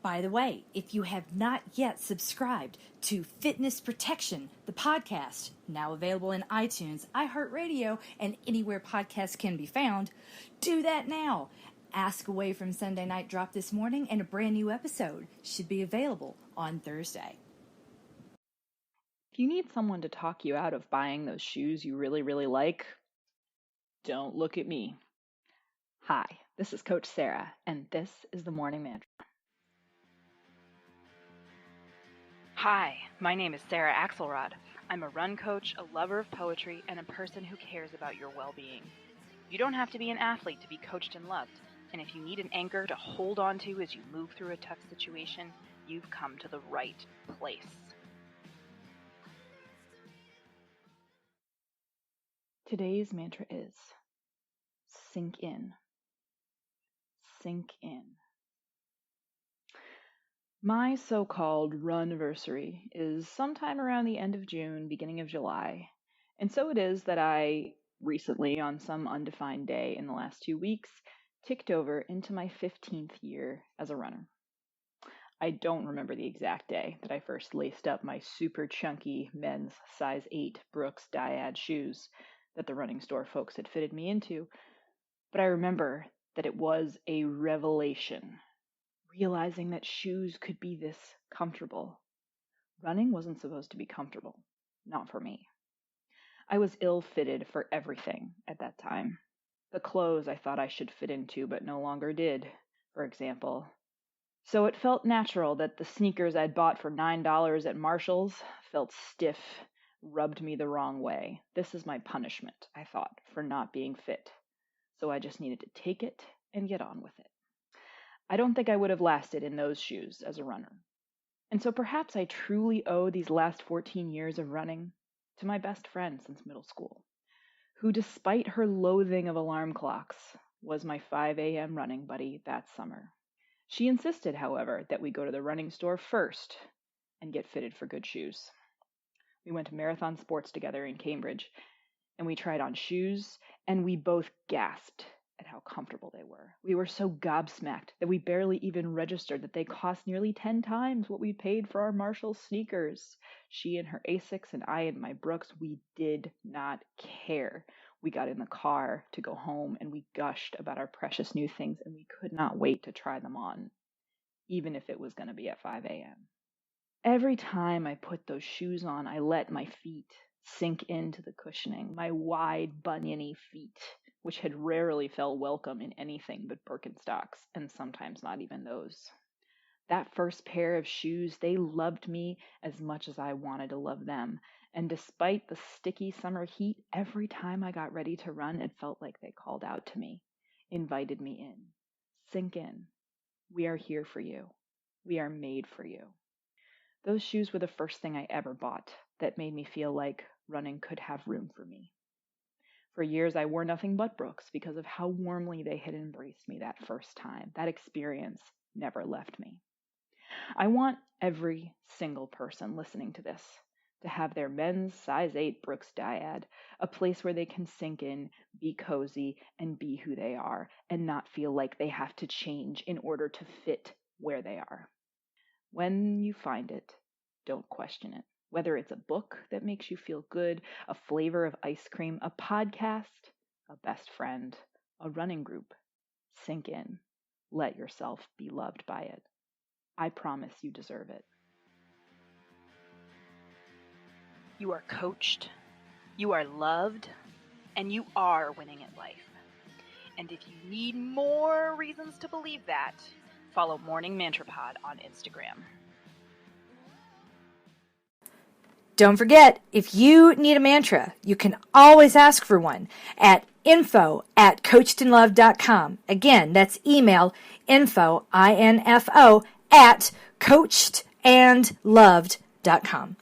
By the way, if you have not yet subscribed to Fitness Protection, the podcast, now available in iTunes, iHeartRadio, and anywhere podcasts can be found, do that now. Ask Away from Sunday Night dropped this morning, and a brand new episode should be available on Thursday. If you need someone to talk you out of buying those shoes you really, really like, don't look at me. Hi, this is Coach Sarah, and this is the Morning Mantra. Hi, my name is Sarah Axelrod. I'm a run coach, a lover of poetry, and a person who cares about your well-being. You don't have to be an athlete to be coached and loved, and if you need an anchor to hold on to as you move through a tough situation, you've come to the right place. Today's mantra is sink in. Sink in. My so-called run-versary is sometime around the end of June, beginning of July, and so it is that I recently, on some undefined day in the last 2 weeks, ticked over into my 15th year as a runner. I don't remember the exact day that I first laced up my super chunky men's size 8 Brooks Dyad shoes that the running store folks had fitted me into, but I remember that it was a revelation. Realizing that shoes could be this comfortable. Running wasn't supposed to be comfortable. Not for me. I was ill-fitted for everything at that time. The clothes I thought I should fit into but no longer did, for example. So it felt natural that the sneakers I'd bought for $9 at Marshall's felt stiff, rubbed me the wrong way. This is my punishment, I thought, for not being fit. So I just needed to take it and get on with it. I don't think I would have lasted in those shoes as a runner. And so perhaps I truly owe these last 14 years of running to my best friend since middle school, who, despite her loathing of alarm clocks, was my 5 a.m. running buddy that summer. She insisted, however, that we go to the running store first and get fitted for good shoes. We went to Marathon Sports together in Cambridge, and we tried on shoes, and we both gasped at how comfortable they were. We were so gobsmacked that we barely even registered that they cost nearly 10 times what we paid for our Marshall sneakers. She in her Asics and I in my Brooks, we did not care. We got in the car to go home and we gushed about our precious new things, and we could not wait to try them on, even if it was going to be at 5 a.m. Every time I put those shoes on, I let my feet sink into the cushioning, my wide, buniony feet, which had rarely felt welcome in anything but Birkenstocks, and sometimes not even those. That first pair of shoes, they loved me as much as I wanted to love them, and despite the sticky summer heat, every time I got ready to run, it felt like they called out to me, invited me in. Sink in. We are here for you. We are made for you. Those shoes were the first thing I ever bought that made me feel like running could have room for me. For years, I wore nothing but Brooks because of how warmly they had embraced me that first time. That experience never left me. I want every single person listening to this to have their men's size 8 Brooks Dyad, a place where they can sink in, be cozy, and be who they are, and not feel like they have to change in order to fit where they are. When you find it, don't question it. Whether it's a book that makes you feel good, a flavor of ice cream, a podcast, a best friend, a running group, sink in. Let yourself be loved by it. I promise you deserve it. You are coached, you are loved, and you are winning at life. And if you need more reasons to believe that, follow Morning Mantra Pod on Instagram. Don't forget, if you need a mantra, you can always ask for one at info@coachedandloved.com. Again, that's email info, INFO, @coachedandloved.com.